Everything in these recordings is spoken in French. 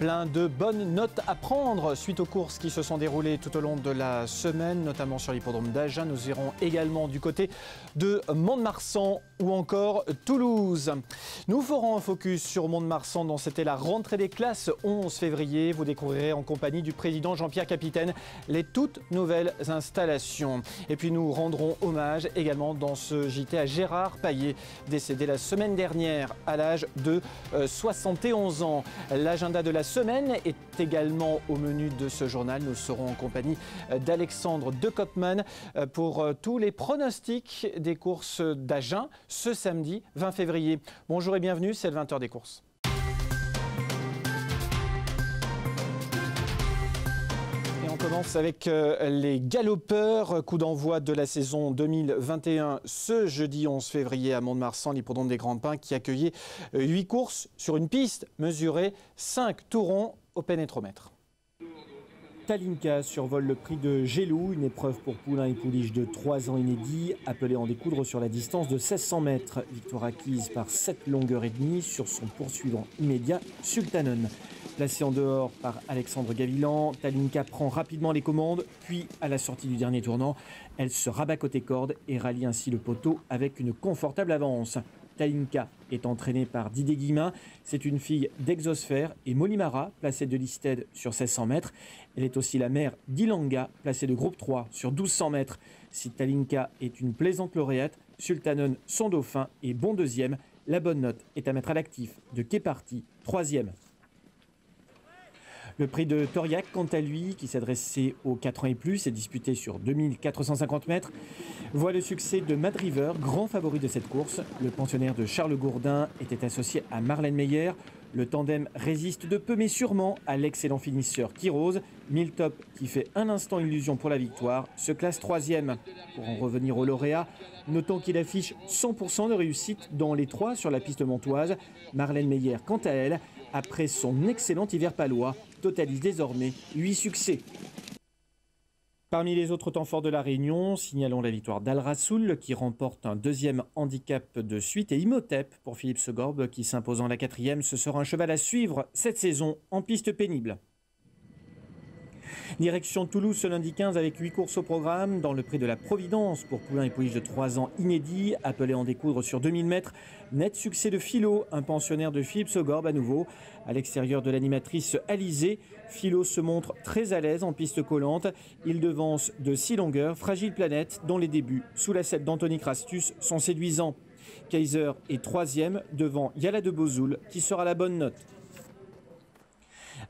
Plein de bonnes notes à prendre suite aux courses qui se sont déroulées tout au long de la semaine, notamment sur l'hippodrome d'Agen. Nous irons également du côté de Mont-de-Marsan ou encore Toulouse. Nous ferons un focus sur Mont-de-Marsan dont c'était la rentrée des classes 11 février. Vous découvrirez en compagnie du président Jean-Pierre Capitaine les toutes nouvelles installations. Et puis nous rendrons hommage également dans ce JT à Gérard Paillet, décédé la semaine dernière à l'âge de 71 ans. L'agenda de la semaine est également au menu de ce journal. Nous serons en compagnie d'Alexandre de Kopman pour tous les pronostics des courses d'Agen ce samedi 20 février. Bonjour et bienvenue, c'est le 20h des courses. On commence avec les galopeurs, coup d'envoi de la saison 2021 ce jeudi 11 février à Mont-de-Marsan, l'hippodrome des Grands Pins qui accueillait 8 courses sur une piste mesurée 5 tourons au pénétromètre. Talinka survole le prix de Gélou, une épreuve pour poulain et pouliche de 3 ans inédit, appelé en découdre sur la distance de 1600 mètres. Victoire acquise par 7 longueurs et demie sur son poursuivant immédiat, Sultanen. Placé en dehors par Alexandre Gavilan, Talinka prend rapidement les commandes, puis à la sortie du dernier tournant, elle se rabat côté corde et rallie ainsi le poteau avec une confortable avance. Talinka est entraînée par Didier Guillemin. C'est une fille d'Exosphère et Molimara, placée de Listed sur 1600 mètres. Elle est aussi la mère d'Ilanga, placée de groupe 3 sur 1200 mètres. Si Talinka est une plaisante lauréate, Sultanen, son dauphin, est bon deuxième. La bonne note est à mettre à l'actif de Keparti, troisième. Le prix de Toriac, quant à lui, qui s'adressait aux 4 ans et plus et disputé sur 2450 mètres, voit le succès de Mad River, grand favori de cette course. Le pensionnaire de Charles Gourdin était associé à Marlène Meyer. Le tandem résiste de peu mais sûrement à l'excellent finisseur Kirose. Miltop, qui fait un instant illusion pour la victoire, se classe troisième. Pour en revenir au lauréat, notons qu'il affiche 100% de réussite dans les 3 sur la piste montoise. Marlène Meyer, quant à elle, après son excellent hiver palois, totalise désormais 8 succès. Parmi les autres temps forts de la Réunion, signalons la victoire d'Al Rassoul qui remporte un deuxième handicap de suite et Imhotep pour Philippe Segorbe qui s'impose en la 4e. Ce sera un cheval à suivre cette saison en piste pénible. Direction Toulouse ce lundi 15 avec 8 courses au programme dans le prix de la Providence pour poulain et pouliche de 3 ans inédit, appelé en découdre sur 2000 mètres. Net succès de Philo, un pensionnaire de Philippe Segorbe à nouveau. À l'extérieur de l'animatrice Alizée, Philo se montre très à l'aise en piste collante. Il devance de 6 longueurs Fragile Planète dont les débuts sous la selle d'Anthony Crastus sont séduisants. Kaiser est 3e devant Yala de Bozoul qui sera la bonne note.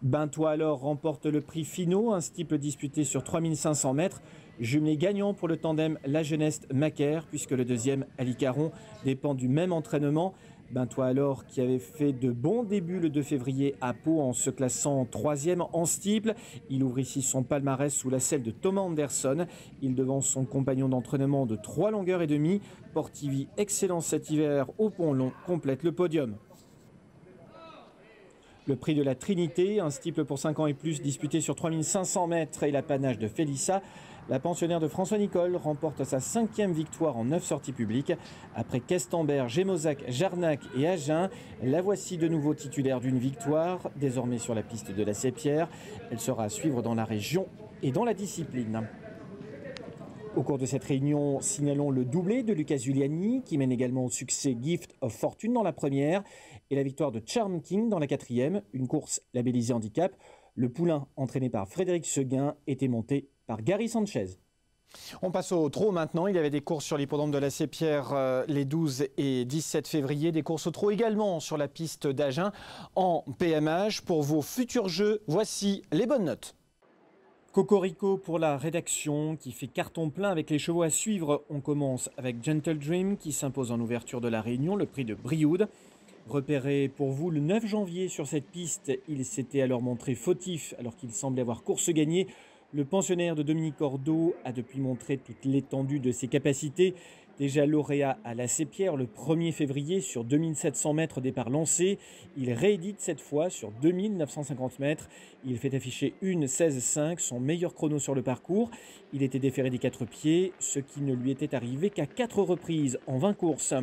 Bintois alors remporte le prix Finot, un steeple disputé sur 3500 mètres. Jumelé gagnant pour le tandem La Jeunesse-Macaire, puisque le deuxième, Ali Caron, dépend du même entraînement. Bintois alors qui avait fait de bons débuts le 2 février à Pau en se classant 3e en steeple. Il ouvre ici son palmarès sous la selle de Thomas Anderson. Il devance son compagnon d'entraînement de 3 longueurs et demie. Portivy, excellent cet hiver au Pont Long, complète le podium. Le prix de la Trinité, un steeple pour 5 ans et plus disputé sur 3500 mètres et l'apanage de Félissa. La pensionnaire de François Nicole remporte sa 5e victoire en 9 sorties publiques. Après Questembert, Gémozac, Jarnac et Agen, la voici de nouveau titulaire d'une victoire, désormais sur la piste de la Sépierre. Elle sera à suivre dans la région et dans la discipline. Au cours de cette réunion, signalons le doublé de Lucas Giuliani qui mène également au succès Gift of Fortune dans la première et la victoire de Charm King dans la 4e, une course labellisée handicap. Le poulain entraîné par Frédéric Seguin était monté par Gary Sanchez. On passe au trot maintenant. Il y avait des courses sur l'hippodrome de la Sépierre les 12 et 17 février. Des courses au trot également sur la piste d'Agen en PMH. Pour vos futurs jeux, voici les bonnes notes. Cocorico pour la rédaction qui fait carton plein avec les chevaux à suivre. On commence avec Gentle Dream qui s'impose en ouverture de la Réunion, le prix de Brioude. Repéré pour vous le 9 janvier sur cette piste, il s'était alors montré fautif alors qu'il semblait avoir course gagnée. Le pensionnaire de Dominique Cordeau a depuis montré toute l'étendue de ses capacités. Déjà lauréat à la Sépierre le 1er février sur 2700 mètres départ lancé, il réédite cette fois sur 2950 mètres. Il fait afficher une 16,5, son meilleur chrono sur le parcours. Il était déféré des 4 pieds, ce qui ne lui était arrivé qu'à 4 reprises en 20 courses.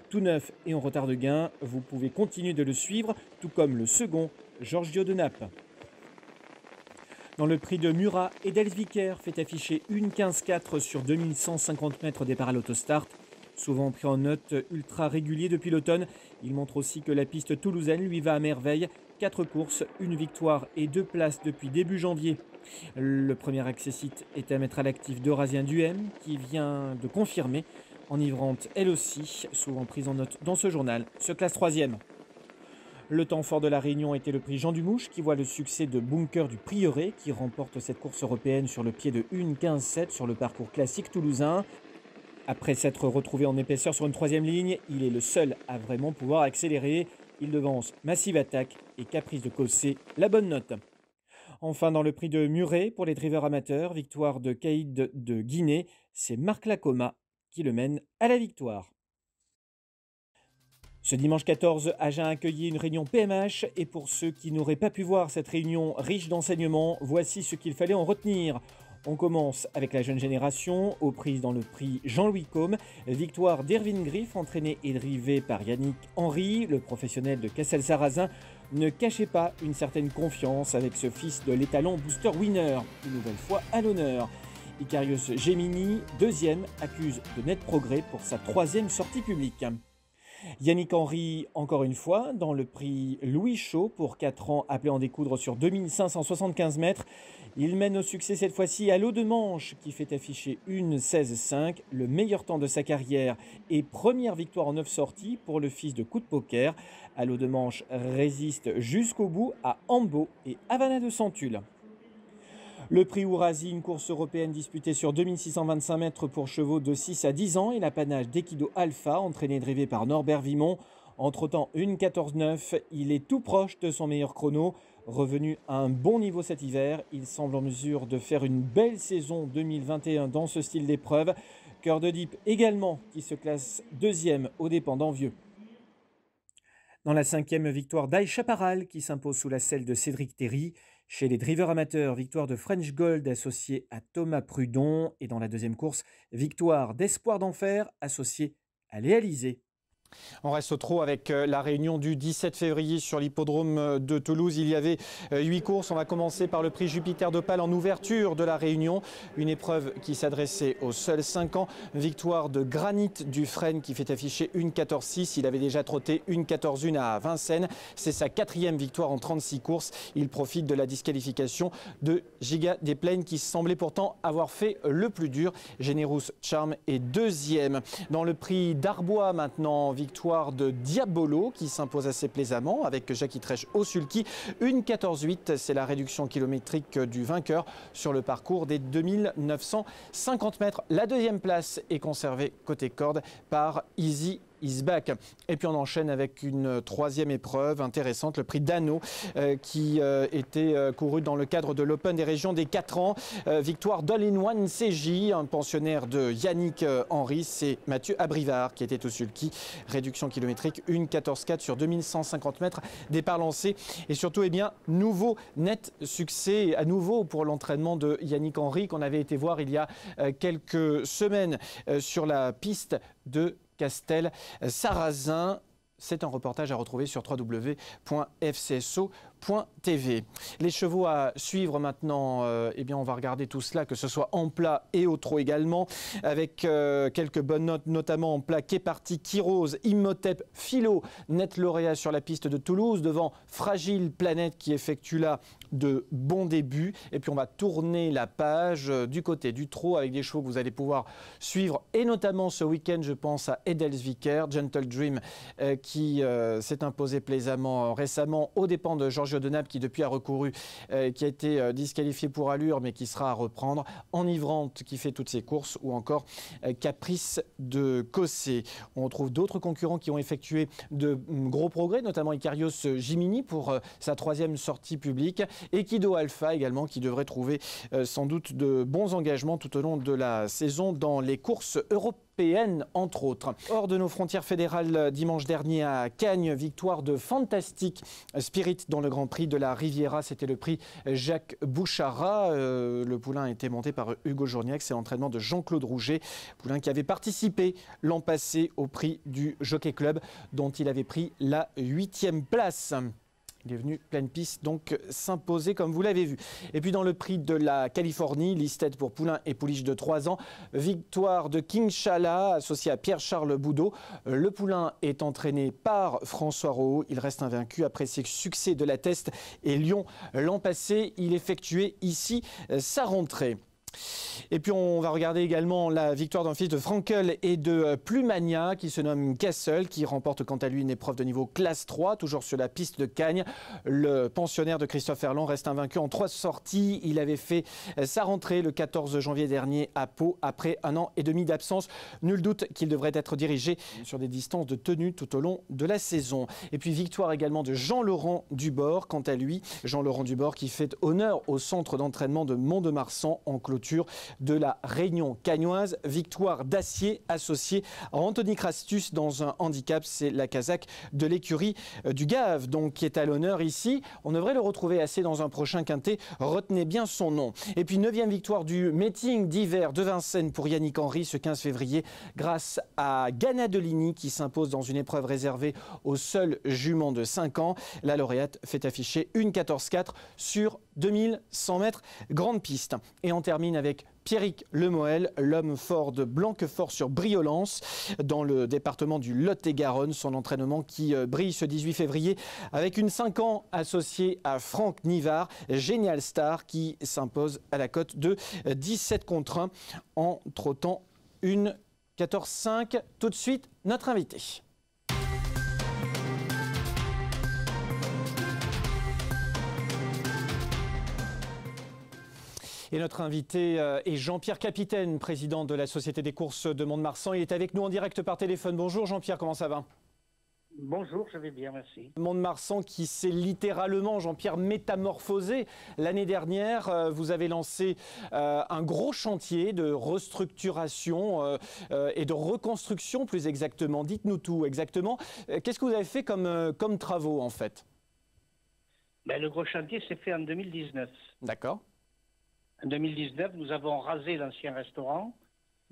Tout neuf et en retard de gain, vous pouvez continuer de le suivre, tout comme le second, Giorgio de Naples. Dans le prix de Murat, Edelsviker fait afficher une 15,4 sur 2150 mètres départ à l'autostart. Souvent pris en note ultra régulier depuis l'automne, il montre aussi que la piste toulousaine lui va à merveille. 4 courses, une victoire et 2 places depuis début janvier. Le premier accessite est à mettre à l'actif d'Eurasien Duhem, qui vient de confirmer, enivrante elle aussi, souvent prise en note dans ce journal, se classe 3e. Le temps fort de la Réunion était le prix Jean Dumouche qui voit le succès de Bunker du Prieuré qui remporte cette course européenne sur le pied de 1,15,7 sur le parcours classique toulousain. Après s'être retrouvé en épaisseur sur une 3e ligne, il est le seul à vraiment pouvoir accélérer. Il devance Massive Attack et Caprice de Cossé, la bonne note. Enfin, dans le prix de Muret pour les drivers amateurs, victoire de Caïd de Guinée, c'est Marc Lacoma qui le mène à la victoire. Ce dimanche 14, Agen a accueilli une réunion PMH et pour ceux qui n'auraient pas pu voir cette réunion riche d'enseignements, voici ce qu'il fallait en retenir. On commence avec la jeune génération, aux prises dans le prix Jean-Louis Combe. Victoire d'Erwin Griff, entraîné et drivé par Yannick Henry, le professionnel de Cassel-Sarrazin, ne cachait pas une certaine confiance avec ce fils de l'étalon Booster Winner, une nouvelle fois à l'honneur. Icarius Gemini, deuxième, accuse de net progrès pour sa 3e sortie publique. Yannick Henry, encore une fois, dans le prix Louis Chaud, pour 4 ans, appelé en découdre sur 2575 mètres. Il mène au succès cette fois-ci à l'eau de Manche, qui fait afficher une 16,5, le meilleur temps de sa carrière et première victoire en 9 sorties pour le fils de coup de poker. À l'eau de Manche résiste jusqu'au bout à Ambo et Havana de Santule. Le prix Ourasi, une course européenne disputée sur 2625 mètres pour chevaux de 6 à 10 ans et l'apanage d'Equido Alpha, entraîné et drivé par Norbert Vimon. Entre-temps, une 14,9, il est tout proche de son meilleur chrono. Revenu à un bon niveau cet hiver, il semble en mesure de faire une belle saison 2021 dans ce style d'épreuve. Cœur de Dieppe également, qui se classe 2e aux dépens d'Envieux. Dans la 5e, victoire d'Aïe Chaparral qui s'impose sous la selle de Cédric Terry. Chez les drivers amateurs, victoire de French Gold associé à Thomas Prudon. Et dans la 2e course, victoire d'Espoir d'Enfer associé à Léa Lisée. On reste au trot avec la réunion du 17 février sur l'hippodrome de Toulouse. Il y avait 8 courses. On va commencer par le prix Jupiter d'Opale en ouverture de la réunion. Une épreuve qui s'adressait aux seuls 5 ans. Victoire de Granit Dufresne qui fait afficher une 14,6. Il avait déjà trotté une 14,1 à Vincennes. C'est sa 4e victoire en 36 courses. Il profite de la disqualification de Giga des Plaines qui semblait pourtant avoir fait le plus dur. Generous Charm est 2e. Dans le prix d'Arbois maintenant, victoire de Diabolo qui s'impose assez plaisamment avec Jackie Trèche au sulky. Une 14,8, c'est la réduction kilométrique du vainqueur sur le parcours des 2950 mètres. La 2e place est conservée côté corde par Easy is back. Et puis on enchaîne avec une 3e épreuve intéressante, le prix d'Anneau qui était couru dans le cadre de l'Open des régions des 4 ans. Victoire d'All-in-One CJ, un pensionnaire de Yannick Henry, c'est Mathieu Abrivard qui était au sulky. Réduction kilométrique, une 14,4 sur 2150 mètres, départ lancé. Et surtout, eh bien, nouveau net succès à nouveau pour l'entraînement de Yannick Henry qu'on avait été voir il y a quelques semaines sur la piste de Castel-Sarrazin. C'est un reportage à retrouver sur www.fcso.tv. Les chevaux à suivre maintenant, eh bien on va regarder tout cela, que ce soit en plat et au trot également, avec quelques bonnes notes, notamment en plat Keparti, Kirose, Imhotep, Philo, net lauréat sur la piste de Toulouse, devant Fragile Planète qui effectue là de bons débuts. Et puis on va tourner la page du côté du trot avec des chevaux que vous allez pouvoir suivre, et notamment ce week-end, je pense à Edelsviker, Gentle Dream qui s'est imposé plaisamment récemment aux dépens de Giorgio de Naples qui depuis a recouru, qui a été disqualifié pour allure mais qui sera à reprendre, Enivrante qui fait toutes ses courses, ou encore Caprice de Cossé. On retrouve d'autres concurrents qui ont effectué de gros progrès, notamment Icarios Gimini pour sa 3e sortie publique, Equido Alpha également qui devrait trouver sans doute de bons engagements tout au long de la saison dans les courses européennes. européennes, entre autres. Hors de nos frontières fédérales, dimanche dernier à Cagnes, victoire de Fantastic Spirit dans le Grand Prix de la Riviera. C'était le prix Jacques Bouchara. Le poulain a été monté par Hugo Journiac. C'est l'entraînement de Jean-Claude Rouget, poulain qui avait participé l'an passé au prix du Jockey Club, dont il avait pris la 8e place. Il est venu pleine piste, donc s'imposer comme vous l'avez vu. Et puis dans le prix de la Californie, listed pour poulain et pouliche de 3 ans, victoire de King Chala associé à Pierre-Charles Boudot. Le poulain est entraîné par François Rohaut. Il reste invaincu après ses succès de la Teste et Lyon l'an passé. Il effectuait ici sa rentrée. Et puis on va regarder également la victoire d'un fils de Frankel et de Plumania qui se nomme Castle, qui remporte quant à lui une épreuve de niveau classe 3, toujours sur la piste de Cagnes. Le pensionnaire de Christophe Herland reste invaincu en 3 sorties. Il avait fait sa rentrée le 14 janvier dernier à Pau après 1 an et demi d'absence. Nul doute qu'il devrait être dirigé sur des distances de tenue tout au long de la saison. Et puis victoire également de Jean-Laurent Dubord, quant à lui. Jean-Laurent Dubord qui fait honneur au centre d'entraînement de Mont-de-Marsan en clôture de la Réunion cagnoise. Victoire d'Acier associé à Anthony Crastus dans un handicap. C'est la casaque de l'écurie du Gave donc qui est à l'honneur ici. On devrait le retrouver assez dans un prochain quintet. Retenez bien son nom. Et puis 9e victoire du meeting d'hiver de Vincennes pour Yannick Henry ce 15 février grâce à Ganadelini qui s'impose dans une épreuve réservée aux seuls juments de 5 ans. La lauréate fait afficher une 14-4 sur 2100 mètres grande piste. Et on termine avec Pierrick Lemoel, l'homme fort de Blanquefort sur Briolance dans le département du Lot-et-Garonne. Son entraînement qui brille ce 18 février avec une 5 ans associée à Franck Nivard, Génial Star qui s'impose à la cote de 17 contre 1 en trottant une 14-5. Tout de suite, notre invité. Et notre invité est Jean-Pierre Capitaine, président de la Société des courses de Mont-de-Marsan. Il est avec nous en direct par téléphone. Bonjour Jean-Pierre, comment ça va? Bonjour, je vais bien, merci. Mont-de-Marsan qui s'est littéralement, Jean-Pierre, métamorphosé. L'année dernière, vous avez lancé un gros chantier de restructuration et de reconstruction plus exactement. Dites-nous tout exactement. Qu'est-ce que vous avez fait comme travaux en fait? Le gros chantier s'est fait en 2019. D'accord. En 2019, nous avons rasé l'ancien restaurant.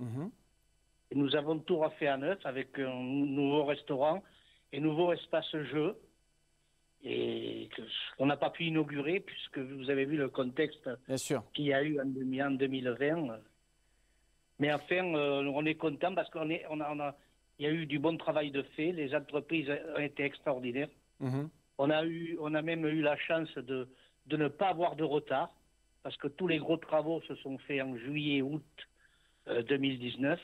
Et nous avons tout refait à neuf avec un nouveau restaurant et nouveau espace jeu. Et qu'on n'a pas pu inaugurer puisque vous avez vu le contexte qu'il y a eu en 2020. Mais enfin, on est content parce qu'il y a eu du bon travail de fait. Les entreprises ont été extraordinaires. On a même eu la chance de ne pas avoir de retard, parce que tous les gros travaux se sont faits en juillet-août 2019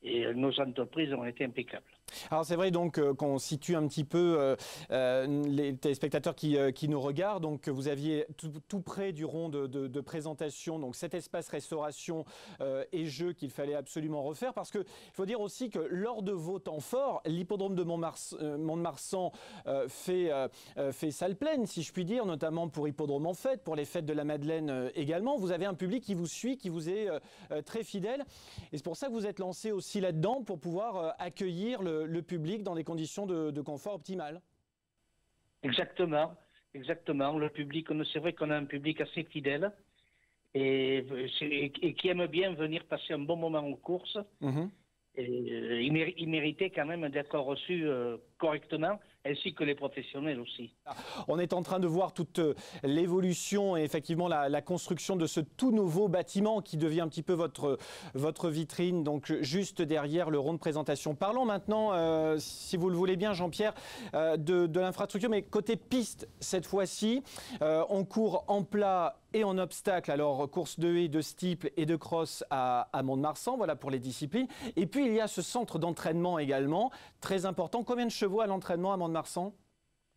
et nos entreprises ont été impeccables. Alors c'est vrai donc qu'on situe un petit peu les téléspectateurs qui nous regardent. Donc vous aviez tout près du rond de présentation, donc cet espace restauration et jeu qu'il fallait absolument refaire, parce qu'il faut dire aussi que lors de vos temps forts, l'hippodrome de Mont-de-Marsan fait salle pleine, si je puis dire, notamment pour Hippodrome en fête, pour les fêtes de la Madeleine également. Vous avez un public qui vous suit, qui vous est très fidèle, et c'est pour ça que vous êtes lancé aussi là-dedans pour pouvoir accueillir le public dans des conditions de confort optimales. Exactement. Le public, c'est vrai qu'on a un public assez fidèle et qui aime bien venir passer un bon moment en course. Et il méritait quand même d'être reçu correctement, ainsi que les professionnels aussi. On est en train de voir toute l'évolution et effectivement la construction de ce tout nouveau bâtiment qui devient un petit peu votre vitrine, donc juste derrière le rond de présentation. Parlons maintenant, si vous le voulez bien Jean-Pierre, de l'infrastructure, mais côté piste cette fois-ci. On court en plat et en obstacle, alors course de haies, de steeple et de cross à Mont-de-Marsan, voilà pour les disciplines. Et puis il y a ce centre d'entraînement également, très important. Combien de chevaux à l'entraînement à Mont-de-Marsan,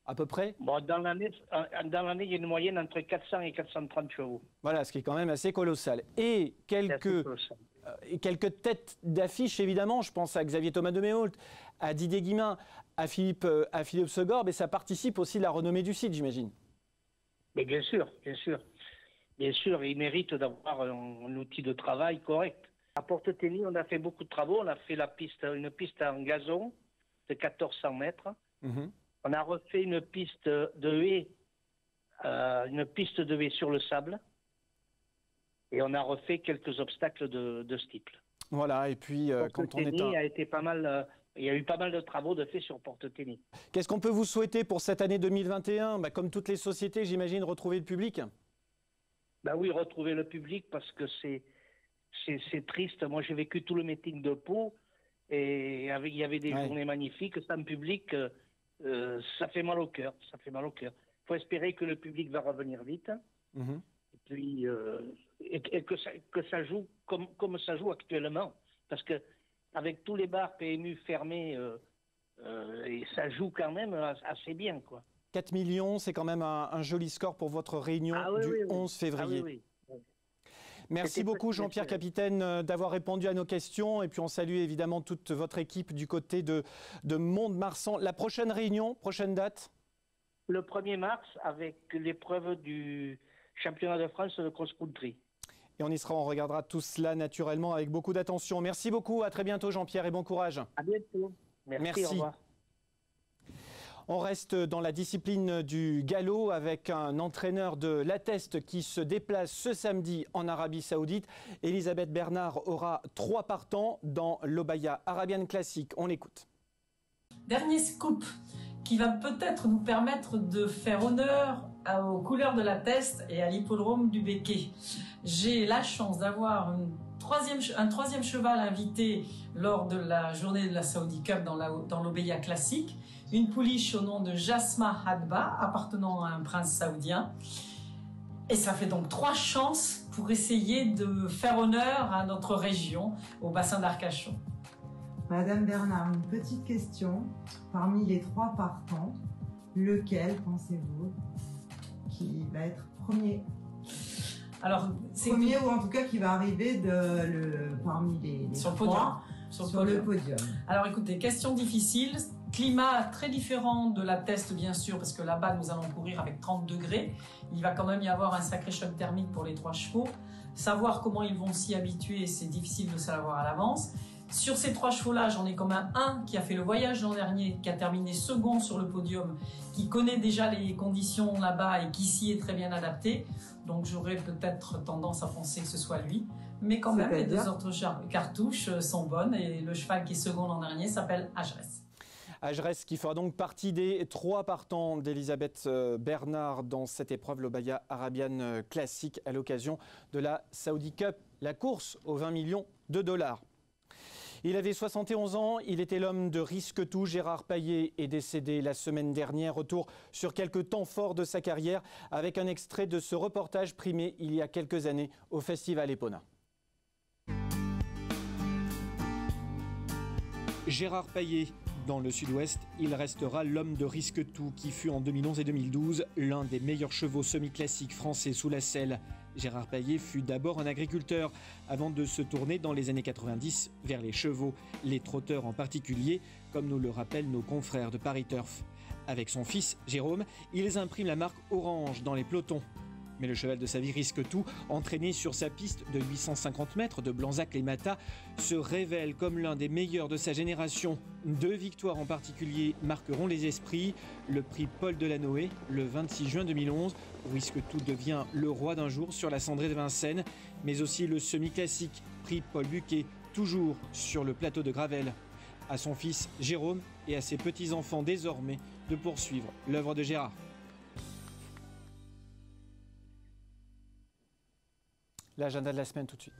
à peu près? Dans l'année, il y a une moyenne entre 400 et 430 chevaux. Voilà, ce qui est quand même assez colossal. Et quelques têtes d'affiche, évidemment. Je pense à Xavier Thomas de Méholt, à Didier Guimin, à Philippe Segorbe, et ça participe aussi de la renommée du site, j'imagine. Mais bien sûr. Bien sûr, il mérite d'avoir un outil de travail correct. À Porte-Tenny, on a fait beaucoup de travaux. On a fait une piste en gazon de 1400 mètres. On a refait une piste de haie sur le sable. Et on a refait quelques obstacles de ce type. Voilà, et puis quand on est a été pas mal, il y a eu pas mal de travaux de fait sur Porte-Tenny. Qu'est-ce qu'on peut vous souhaiter pour cette année 2021 ? Comme toutes les sociétés, j'imagine, retrouver le public ? Oui, retrouver le public parce que c'est triste. Moi, j'ai vécu tout le meeting de Pau et il y avait des journées magnifiques. Sans public, ça fait mal au cœur. Ça fait mal au cœur. Il faut espérer que le public va revenir vite. Et puis, et que ça joue comme ça joue actuellement. Parce que avec tous les bars PMU fermés, et ça joue quand même assez bien, quoi. 4 millions, c'est quand même un joli score pour votre réunion du 11 février. Merci beaucoup Jean-Pierre Capitaine d'avoir répondu à nos questions. Et puis on salue évidemment toute votre équipe du côté de Mont-de-Marsan. La prochaine réunion, prochaine date ? Le 1er mars avec l'épreuve du championnat de France de cross-country. Et on y sera, on regardera tout cela naturellement avec beaucoup d'attention. Merci beaucoup, à très bientôt Jean-Pierre et bon courage. À bientôt. Merci. Au revoir. On reste dans la discipline du galop avec un entraîneur de l'Atteste qui se déplace ce samedi en Arabie Saoudite. Elisabeth Bernard aura 3 partants dans l'Obaya Arabian Classic. On l'écoute. Dernier scoop qui va peut-être nous permettre de faire honneur aux couleurs de l'Atteste et à l'hippodrome du Béquet. J'ai la chance d'avoir un troisième cheval invité lors de la journée de la Saudi Cup dans l'Obaya Classique. Une pouliche au nom de Jasma Hadba, appartenant à un prince saoudien. Et ça fait donc 3 chances pour essayer de faire honneur à notre région, au bassin d'Arcachon. Madame Bernard, une petite question. Parmi les 3 partants, lequel pensez-vous qui va être premier ? Alors, premier ou en tout cas qui va arriver parmi les sur 3 sur le podium. Alors écoutez, question difficile. Climat très différent de l'Atteste bien sûr, parce que là-bas nous allons courir avec 30 degrés. Il va quand même y avoir un sacré choc thermique pour les 3 chevaux. Savoir comment ils vont s'y habituer, c'est difficile de savoir à l'avance. Sur ces 3 chevaux-là, j'en ai quand même un qui a fait le voyage l'an dernier, qui a terminé second sur le podium, qui connaît déjà les conditions là-bas et qui s'y est très bien adapté. Donc j'aurais peut-être tendance à penser que ce soit lui. Mais quand même, les 2 autres cartouches sont bonnes et le cheval qui est second l'an dernier s'appelle Agerès. Agerès qui fera donc partie des 3 partants d'Elisabeth Bernard dans cette épreuve, l'Obaya Arabian Classic, à l'occasion de la Saudi Cup, la course aux 20 millions de dollars. Il avait 71 ans, il était l'homme de Risque-Tout. Gérard Payet est décédé la semaine dernière. Retour sur quelques temps forts de sa carrière avec un extrait de ce reportage primé il y a quelques années au Festival Epona. Gérard Payet. Dans le sud-ouest, il restera l'homme de Risque-Tout qui fut en 2011 et 2012 l'un des meilleurs chevaux semi-classiques français sous la selle. Gérard Payet fut d'abord un agriculteur avant de se tourner dans les années 90 vers les chevaux, les trotteurs en particulier, comme nous le rappellent nos confrères de Paris Turf. Avec son fils, Jérôme, ils impriment la marque Orange dans les pelotons. Mais le cheval de sa vie Risque-Tout, entraîné sur sa piste de 850 mètres de Blanzac-les-Matas, se révèle comme l'un des meilleurs de sa génération. 2 victoires en particulier marqueront les esprits. Le prix Paul Delanoë, le 26 juin 2011, où Risque-Tout devient le roi d'un jour sur la cendrée de Vincennes, mais aussi le semi-classique prix Paul Buquet, toujours sur le plateau de Gravel. À son fils Jérôme et à ses petits-enfants désormais de poursuivre l'œuvre de Gérard. L'agenda de la semaine tout de suite.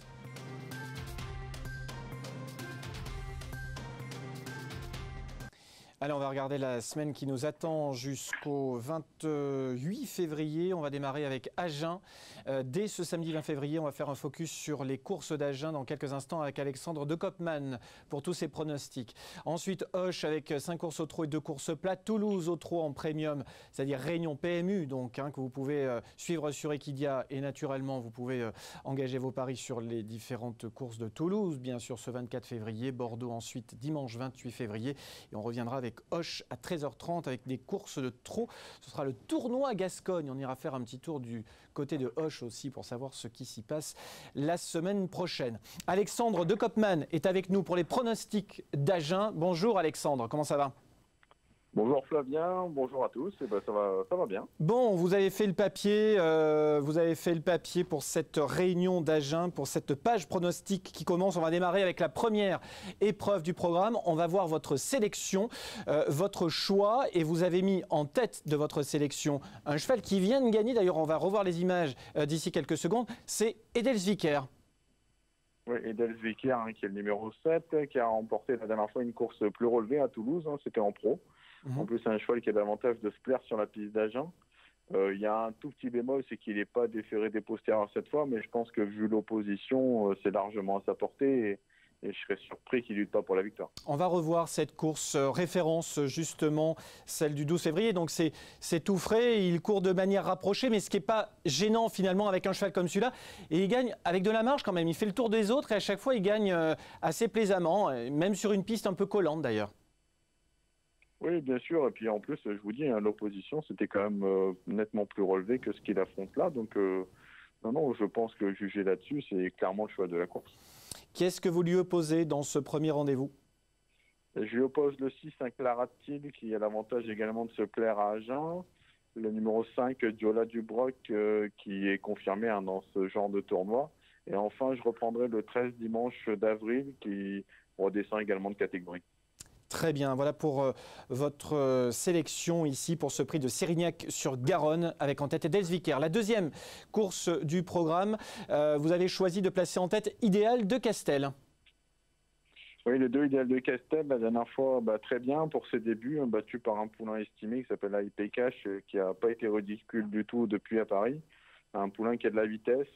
Allez, on va regarder la semaine qui nous attend jusqu'au 28 février. On va démarrer avec Agen. Dès ce samedi 20 février, on va faire un focus sur les courses d'Agen dans quelques instants avec Alexandre de Koopman pour tous ses pronostics. Ensuite, Auch avec 5 courses au trot et 2 courses plates. Toulouse au trot en premium, c'est-à-dire réunion PMU, donc que vous pouvez suivre sur Equidia. Et naturellement, vous pouvez engager vos paris sur les différentes courses de Toulouse, bien sûr ce 24 février. Bordeaux ensuite dimanche 28 février. Et on reviendra avec avec Auch à 13h30 avec des courses de trot. Ce sera le tournoi Gascogne. On ira faire un petit tour du côté de Auch aussi pour savoir ce qui s'y passe la semaine prochaine. Alexandre de Kopman est avec nous pour les pronostics d'Agen. Bonjour Alexandre, comment ça va ? Bonjour Flavien, bonjour à tous, et ben ça va bien. Bon, vous avez fait le papier pour cette réunion d'Agen, pour cette page pronostic qui commence. On va démarrer avec la première épreuve du programme. On va voir votre sélection, votre choix, et vous avez mis en tête de votre sélection un cheval qui vient de gagner. D'ailleurs, on va revoir les images d'ici quelques secondes. C'est Edelsviker. Oui, Edelsviker, qui est le numéro 7, qui a remporté la dernière fois une course plus relevée à Toulouse, c'était en pro. En plus, c'est un cheval qui a l'avantage de se plaire sur la piste d'Agen. Il y a un tout petit bémol, c'est qu'il n'est pas déféré des postérieurs cette fois, mais je pense que vu l'opposition, c'est largement à sa portée et je serais surpris qu'il ne lutte pas pour la victoire. On va revoir cette course référence, justement, celle du 12 février. Donc c'est tout frais, il court de manière rapprochée, mais ce qui n'est pas gênant finalement avec un cheval comme celui-là. Et il gagne avec de la marge quand même. Il fait le tour des autres et à chaque fois, il gagne assez plaisamment, même sur une piste un peu collante d'ailleurs. Oui, bien sûr. Et puis en plus, je vous dis, l'opposition, c'était quand même nettement plus relevé que ce qu'il affronte là. Donc, non, je pense que juger là-dessus, c'est clairement le choix de la course. Qu'est-ce que vous lui opposez dans ce premier rendez-vous ? Je lui oppose le 6, un Claratil, qui a l'avantage également de se plaire à Agen. Le numéro 5, Diola Dubroc, qui est confirmé dans ce genre de tournoi. Et enfin, je reprendrai le 13 dimanche d'avril, qui redescend également de catégorie. Très bien, voilà pour votre sélection ici pour ce prix de Sérignac-sur-Garonne avec en tête Edelsviker. La deuxième course du programme, vous avez choisi de placer en tête Idéal de Castel. Oui, les deux Idéal de Castel, la dernière fois, très bien pour ses débuts, battu par un poulain estimé qui s'appelle IP Cash, qui n'a pas été ridicule du tout depuis à Paris. Un poulain qui a de la vitesse,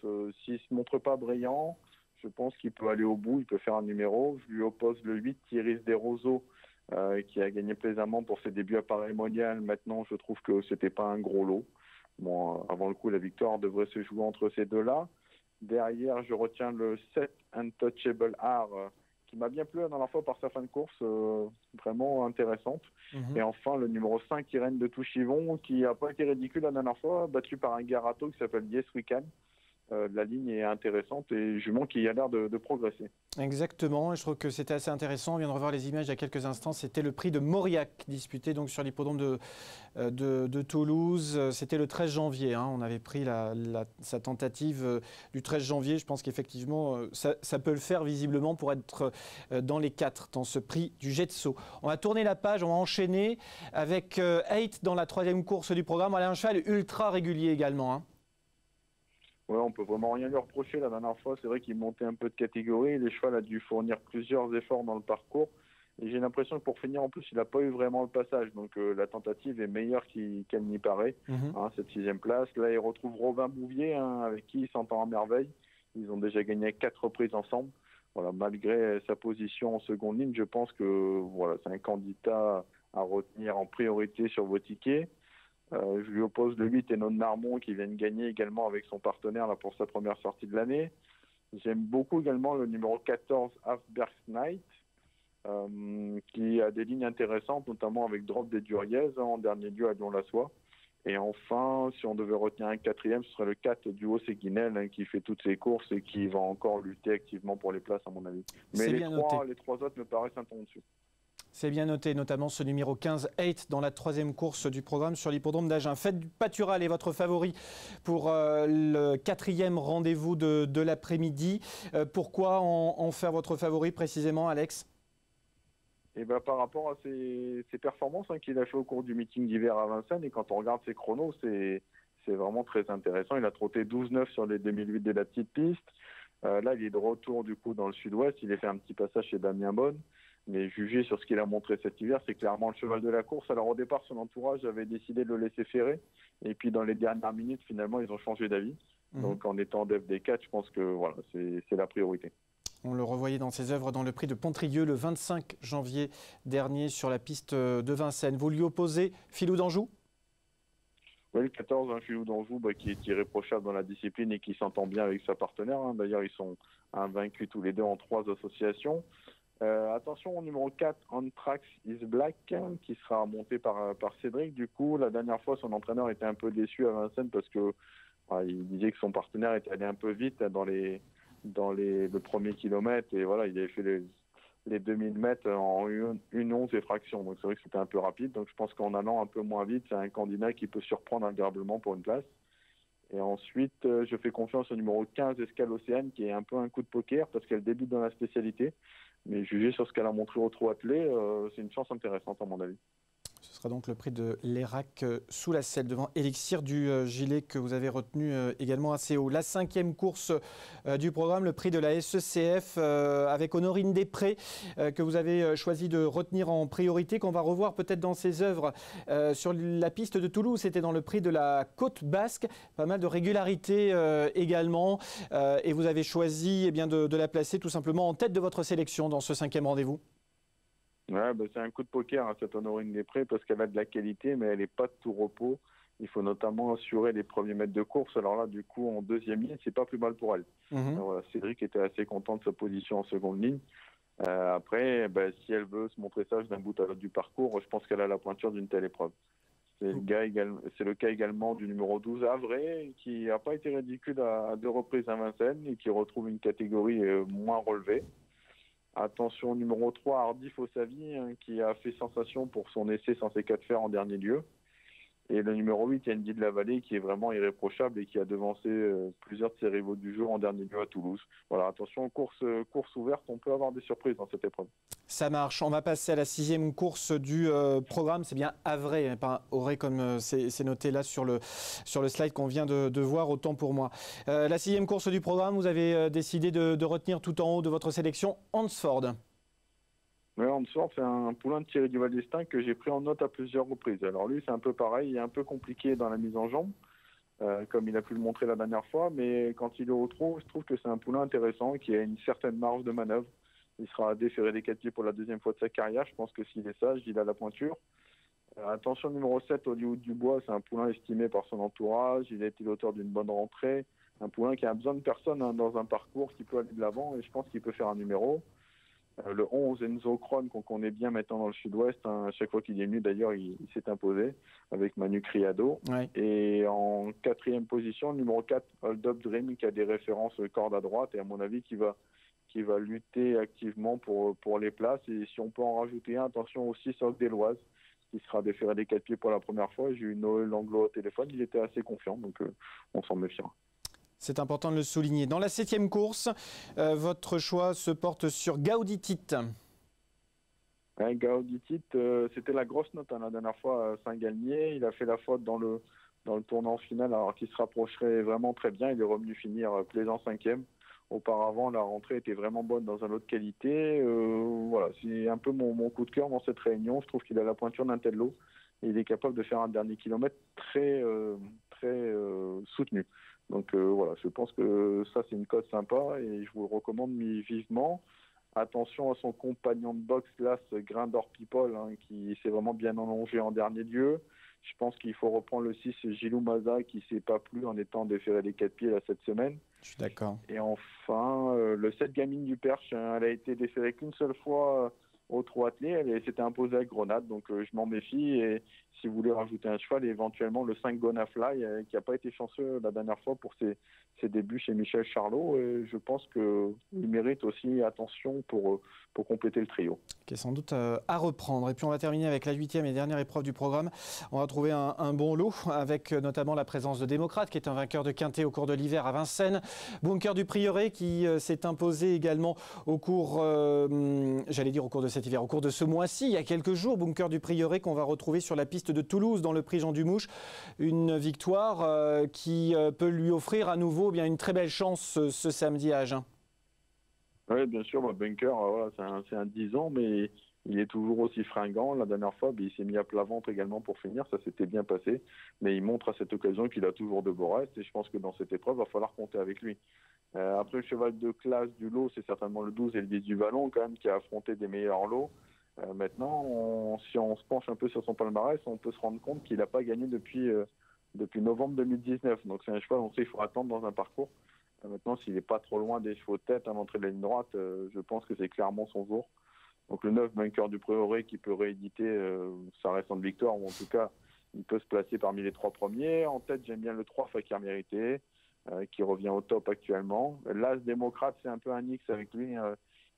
s'il ne se montre pas brillant, je pense qu'il peut aller au bout, il peut faire un numéro. Je lui oppose le 8, Thierry Desroseaux, qui a gagné plaisamment pour ses débuts à Paris Mondial. Maintenant, je trouve que c'était pas un gros lot. Bon, avant le coup, la victoire devrait se jouer entre ces deux-là. Derrière, je retiens le 7, Untouchable Art, qui m'a bien plu la dernière fois par sa fin de course, vraiment intéressante. Et enfin, le numéro 5, Irène de Touchivon, qui n'a pas été ridicule la dernière fois, battu par un Garato qui s'appelle Yes We Can. La ligne est intéressante et jument qui a l'air de progresser. Exactement, et je trouve que c'était assez intéressant. On vient de revoir les images il y a quelques instants. C'était le prix de Mauriac, disputé donc sur l'hippodrome de Toulouse. C'était le 13 janvier. On avait pris sa tentative du 13 janvier. Je pense qu'effectivement, ça peut le faire visiblement pour être dans les 4 dans ce prix du jet de saut. On va tourner la page, on va enchaîner avec 8 dans la troisième course du programme. Voilà un cheval ultra régulier également. Ouais, on peut vraiment rien lui reprocher. La dernière fois, c'est vrai qu'il montait un peu de catégorie. Le cheval a dû fournir plusieurs efforts dans le parcours. Et j'ai l'impression que pour finir, en plus, il n'a pas eu vraiment le passage. Donc la tentative est meilleure qu'elle n'y paraît. Cette 6e place. Là, il retrouve Robin Bouvier, avec qui il s'entend à merveille. Ils ont déjà gagné 4 reprises ensemble. Voilà, malgré sa position en seconde ligne, je pense que c'est un candidat à retenir en priorité sur vos tickets. Je lui oppose le 8 Enon Narmon qui vient de gagner également avec son partenaire là, pour sa première sortie de l'année. J'aime beaucoup également le numéro 14 Halfberg Knight qui a des lignes intéressantes, notamment avec Drop des Duriez en dernier lieu à Lyon-la-Soie. Et enfin, si on devait retenir un 4e, ce serait le 4 du Haut-Séguinel qui fait toutes ses courses et qui va encore lutter activement pour les places à mon avis. Mais les trois autres me paraissent un ton au-dessus. C'est bien noté, notamment ce numéro 15, 8, dans la troisième course du programme sur l'hippodrome d'Agen. Fête du Pâtural est votre favori pour le 4e rendez-vous de l'après-midi. Pourquoi en faire votre favori précisément, Alex ? Par rapport à ses performances qu'il a fait au cours du meeting d'hiver à Vincennes, et quand on regarde ses chronos, c'est vraiment très intéressant. Il a trotté 12-9 sur les 2008 de la petite piste. Là, il est de retour du coup dans le sud-ouest. Il a fait un petit passage chez Damien Bonne. Mais jugé sur ce qu'il a montré cet hiver, c'est clairement le cheval de la course. Alors au départ, son entourage avait décidé de le laisser ferrer. Et puis dans les dernières minutes, finalement, ils ont changé d'avis. Donc en étant DFD4, je pense que c'est la priorité. On le revoyait dans ses œuvres dans le prix de Pontrieux le 25 janvier dernier sur la piste de Vincennes. Vous lui opposez Filou d'Anjou ? Oui, le 14, Filou d'Anjou, qui est irréprochable dans la discipline et qui s'entend bien avec sa partenaire. D'ailleurs, ils sont invaincus tous les deux en 3 associations. Attention au numéro 4, Anthrax is Black, qui sera monté par Cédric. Du coup, la dernière fois, son entraîneur était un peu déçu à Vincennes parce que il disait que son partenaire était allé un peu vite le premier kilomètre. Et voilà, il avait fait les 2000 mètres en 1:11 et fraction. Donc c'est vrai que c'était un peu rapide. Donc je pense qu'en allant un peu moins vite, c'est un candidat qui peut surprendre agréablement pour une place. Et ensuite, je fais confiance au numéro 15, Escale Océane, qui est un peu un coup de poker parce qu'elle débute dans la spécialité. Mais jugé sur ce qu'elle a montré au trot attelé, c'est une chance intéressante à mon avis. Ce sera donc le prix de l'Erac sous la selle devant Elixir du gilet que vous avez retenu également assez haut. La 5e course du programme, le prix de la SECF avec Honorine Després que vous avez choisi de retenir en priorité, qu'on va revoir peut-être dans ses œuvres sur la piste de Toulouse. C'était dans le prix de la Côte Basque, pas mal de régularité également. Et vous avez choisi de la placer tout simplement en tête de votre sélection dans ce 5e rendez-vous. Ouais, c'est un coup de poker, cette Honorine Després, parce qu'elle a de la qualité, mais elle n'est pas de tout repos. Il faut notamment assurer les premiers mètres de course. Alors là, du coup, en deuxième ligne, c'est pas plus mal pour elle. Voilà, Cédric était assez content de sa position en seconde ligne. Après, si elle veut se montrer sage d'un bout à l'autre du parcours, je pense qu'elle a la pointure d'une telle épreuve. C'est le cas également du numéro 12, Avray, qui n'a pas été ridicule à 2 reprises à Vincennes et qui retrouve une catégorie moins relevée. Attention au numéro 3, Hardy Fossavi, qui a fait sensation pour son essai sans ses 4 fers en dernier lieu. Et le numéro 8, Andy de la Vallée, qui est vraiment irréprochable et qui a devancé plusieurs de ses rivaux du jour en dernier lieu à Toulouse. Voilà, attention, course ouverte, on peut avoir des surprises dans cette épreuve. Ça marche. On va passer à la 6e course du programme. C'est bien Avray, pas Auray comme c'est noté là sur le slide qu'on vient de voir, autant pour moi. La 6e course du programme, vous avez décidé de retenir tout en haut de votre sélection Hansford. Oui, Hansford, c'est un poulain de Thierry Duval d'Estaing que j'ai pris en note à plusieurs reprises. Alors lui, c'est un peu pareil, il est un peu compliqué dans la mise en jambe, comme il a pu le montrer la dernière fois, mais quand il est au trot, je trouve que c'est un poulain intéressant qui a une certaine marge de manœuvre. Il sera déféré des 4 pieds pour la 2e fois de sa carrière. Je pense que s'il est sage, il a la pointure. Attention, numéro 7, Hollywood Dubois, c'est un poulain estimé par son entourage. Il a été l'auteur d'une bonne rentrée. Un poulain qui a besoin de personne dans un parcours qui peut aller de l'avant et je pense qu'il peut faire un numéro. Le 11, Enzo Kron, qu'on connaît bien maintenant dans le sud-ouest. À chaque fois qu'il est venu, d'ailleurs, il s'est imposé avec Manu Criado. Ouais. Et en 4e position, le numéro 4, Hold Up Dream, qui a des références corde à droite et à mon avis qui va lutter activement pour les places. Et si on peut en rajouter un, attention aussi, Soc d'Éloise, qui sera déféré des 4 pieds pour la première fois. J'ai eu Noël Langlo au téléphone, il était assez confiant, donc on s'en méfiera. C'est important de le souligner. Dans la 7e course, votre choix se porte sur Gauditit. Gauditit, c'était la grosse note la dernière fois à Saint-Galmier. Il a fait la faute dans le tournant final alors qu'il se rapprocherait vraiment très bien. Il est revenu finir plaisant 5e. Auparavant, la rentrée était vraiment bonne dans un lot de qualité. Voilà, c'est un peu mon coup de cœur dans cette réunion. Je trouve qu'il a la pointure d'un tel lot. Et il est capable de faire un dernier kilomètre très soutenu. Donc voilà, je pense que ça, c'est une cote sympa et je vous le recommande vivement. Attention à son compagnon de boxe, là, ce Grindor People, qui s'est vraiment bien allongé en dernier lieu. Je pense qu'il faut reprendre le 6, Gilou Maza, qui ne s'est pas plu en étant déféré des 4 pieds là, cette semaine. Je suis d'accord. Et enfin, le 7 Gamine du Perche, elle a été déférée qu'une seule fois au trot attelé. Elle s'était imposée à Grenade, donc je m'en méfie. Et si vous voulez rajouter un cheval, éventuellement le 5 Gonafly, qui n'a pas été chanceux la dernière fois pour ses débuts chez Michel Charlot. Et je pense qu'il mérite aussi attention pour compléter le trio. Qui est sans doute à reprendre. Et puis on va terminer avec la 8e et dernière épreuve du programme. On va trouver un bon lot avec notamment la présence de Démocrate qui est un vainqueur de quintet au cours de l'hiver à Vincennes. Bunker du Prieuré qui s'est imposé également au cours, au cours de cet hiver, au cours de ce mois-ci, il y a quelques jours. Bunker du Prieuré qu'on va retrouver sur la piste de Toulouse dans le prix Jean Dumouche. Une victoire qui peut lui offrir à nouveau une très belle chance ce samedi à Agen. Oui, bien sûr, Bunker, voilà, c'est un 10 ans, mais il est toujours aussi fringant. La dernière fois, il s'est mis à plat ventre également pour finir, ça s'était bien passé. Mais il montre à cette occasion qu'il a toujours de beaux restes, et je pense que dans cette épreuve, il va falloir compter avec lui. Après, le cheval de classe du lot, c'est certainement le 12 Elvis du Vallon, quand même, qui a affronté des meilleurs lots. Maintenant, si on se penche un peu sur son palmarès, on peut se rendre compte qu'il n'a pas gagné depuis novembre 2019. Donc c'est un cheval, on sait qu'il faut attendre dans un parcours. Maintenant, s'il n'est pas trop loin des chevaux de tête à l'entrée de la ligne droite, je pense que c'est clairement son jour. Donc le 9, Bunker du Pré-Auré, qui peut rééditer sa récente victoire, ou en tout cas, il peut se placer parmi les 3 premiers. En tête, j'aime bien le 3, Fakir Mérité, qui revient au top actuellement. L'As Démocrate, c'est un peu un X avec lui.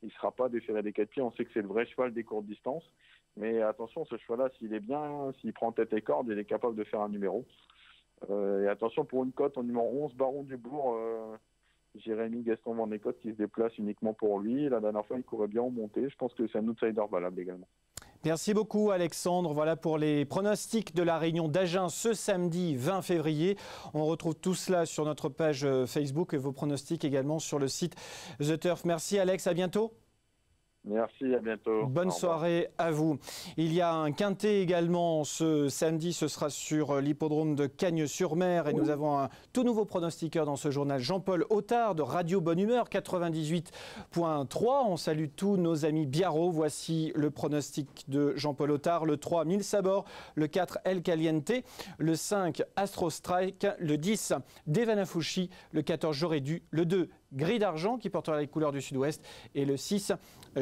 Il ne sera pas déféré des 4 pieds. On sait que c'est le vrai cheval des courtes distances. Mais attention, ce cheval-là, s'il est bien, s'il prend tête et corde, il est capable de faire un numéro. Et attention, pour une cote, en numéro 11, Baron du Bourg, Jérémy Gaston Van Écotte qui se déplace uniquement pour lui. La dernière fois, il courait bien en montée. Je pense que c'est un outsider valable également. Merci beaucoup Alexandre. Voilà pour les pronostics de la Réunion d'Agen ce samedi 20 février. On retrouve tout cela sur notre page Facebook et vos pronostics également sur le site The Turf. Merci Alex, à bientôt. Merci, à bientôt. Bonne soirée à vous. Il y a un quintet également ce samedi, ce sera sur l'hippodrome de Cagnes-sur-Mer et nous avons un tout nouveau pronostiqueur dans ce journal, Jean-Paul Ottard de Radio Bonne Humeur 98.3. On salue tous nos amis Biarro. Voici le pronostic de Jean-Paul Ottard. Le 3, 1000 Sabords, le 4, El Caliente, le 5, Astro Strike, le 10, Devanafushi, le 14, J'aurais dû, le 2, Gris d'argent qui portera les couleurs du Sud-Ouest et le 6,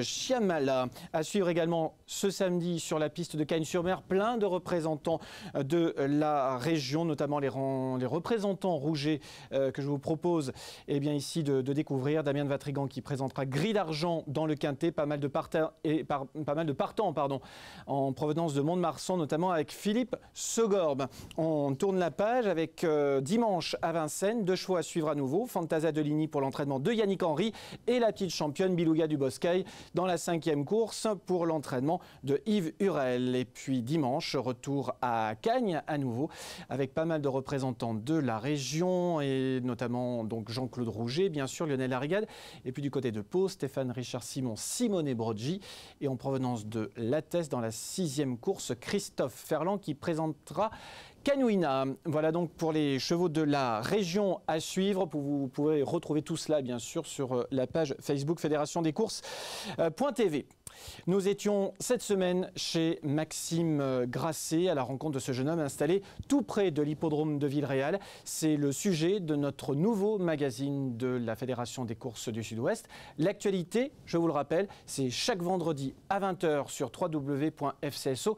Chiamala. À suivre également ce samedi sur la piste de Cagnes-sur-Mer, plein de représentants de la région, notamment les représentants rougets que je vous propose ici de découvrir. Damien de Vatrigan qui présentera Gris d'argent dans le Quintet, pas mal de partants en provenance de Mont-de-Marsan, notamment avec Philippe Segorbe. On tourne la page avec dimanche à Vincennes, 2 chevaux à suivre à nouveau, Fantasia de Ligny pour l'entraînement de Yannick Henry et la petite championne Bilouga du Boscaï dans la 5e course pour l'entraînement de Yves Hurel. Et puis dimanche, retour à Cagnes à nouveau avec pas mal de représentants de la région et notamment donc Jean-Claude Rouget, bien sûr, Lionel Larigade, et puis du côté de Pau, Stéphane Richard Simon, Simone Broggi, et en provenance de Lattès dans la 6e course, Christophe Ferland qui présentera Canouina. Voilà donc pour les chevaux de la région à suivre. Vous pouvez retrouver tout cela bien sûr sur la page Facebook Fédération des courses.tv. Nous étions cette semaine chez Maxime Grasset à la rencontre de ce jeune homme installé tout près de l'hippodrome de Villeréal. C'est le sujet de notre nouveau magazine de la Fédération des courses du Sud-Ouest. L'actualité, je vous le rappelle, c'est chaque vendredi à 20h sur www.fcso.tv.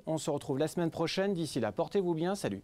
On se retrouve la semaine prochaine. D'ici là, portez-vous bien. Salut.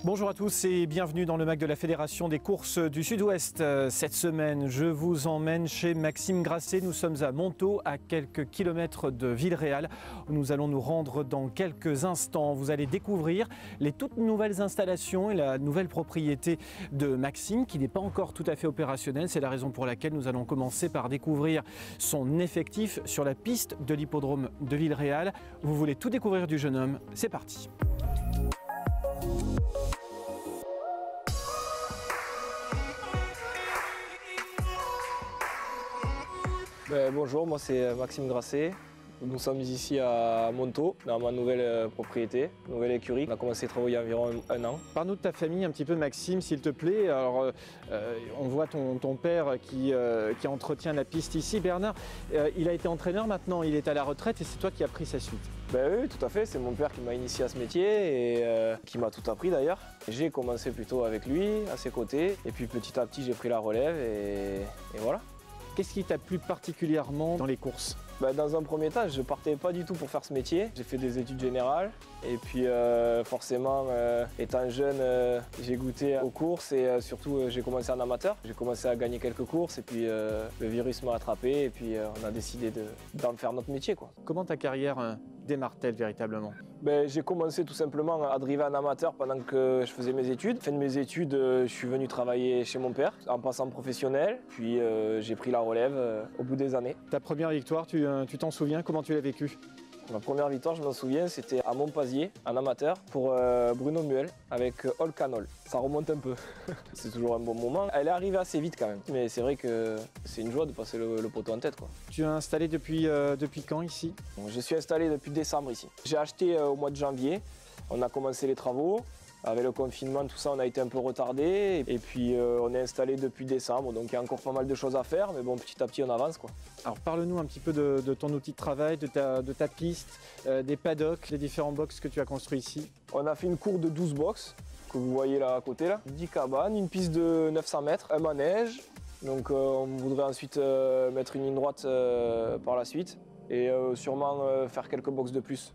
Bonjour à tous et bienvenue dans le MAC de la Fédération des courses du Sud-Ouest. Cette semaine, je vous emmène chez Maxime Grasset. Nous sommes à Montaut, à quelques kilomètres de Villeréal. Nous allons nous rendre dans quelques instants. Vous allez découvrir les toutes nouvelles installations et la nouvelle propriété de Maxime qui n'est pas encore tout à fait opérationnelle. C'est la raison pour laquelle nous allons commencer par découvrir son effectif sur la piste de l'hippodrome de Villeréal. Vous voulez tout découvrir du jeune homme? C'est parti. Bonjour, moi c'est Maxime Grasset. Nous sommes ici à Montaut, dans ma nouvelle propriété, nouvelle écurie. On a commencé à travailler environ un an. Parle-nous de ta famille un petit peu, Maxime, s'il te plaît. Alors, on voit ton père qui entretient la piste ici. Bernard, il a été entraîneur, maintenant il est à la retraite et c'est toi qui as pris sa suite. Oui, tout à fait. C'est mon père qui m'a initié à ce métier et qui m'a tout appris d'ailleurs. J'ai commencé plutôt avec lui, à ses côtés. Et puis petit à petit, j'ai pris la relève et voilà. Qu'est-ce qui t'a plu particulièrement dans les courses? Dans un premier temps, je ne partais pas du tout pour faire ce métier. J'ai fait des études générales et puis forcément, étant jeune, j'ai goûté aux courses et surtout j'ai commencé en amateur. J'ai commencé à gagner quelques courses et puis le virus m'a attrapé et puis on a décidé d'en faire notre métier, quoi. Comment ta carrière démarre-t-elle véritablement? J'ai commencé tout simplement à driver en amateur pendant que je faisais mes études. Fin de mes études, je suis venu travailler chez mon père en passant professionnel. Puis j'ai pris la relève au bout des années. Ta première victoire, tu t'en souviens? Comment tu l'as vécue? Ma première victoire, je m'en souviens, c'était à Montpazier, en amateur, pour Bruno Muel, avec All Canol. Ça remonte un peu. C'est toujours un bon moment. Elle est arrivée assez vite quand même. Mais c'est vrai que c'est une joie de passer le poteau en tête, quoi. Tu es installé depuis quand ici? Je suis installé depuis décembre ici. J'ai acheté au mois de janvier. On a commencé les travaux. Avec le confinement, tout ça, on a été un peu retardé. Et puis, on est installé depuis décembre. Donc, il y a encore pas mal de choses à faire. Mais bon, petit à petit, on avance, quoi. Alors, parle-nous un petit peu de ton outil de travail, de ta piste, des paddocks, les différents box que tu as construits ici. On a fait une cour de 12 box, que vous voyez là à côté, là. 10 cabanes, une piste de 900 mètres, un manège, Donc on voudrait ensuite mettre une ligne droite par la suite et sûrement faire quelques box de plus.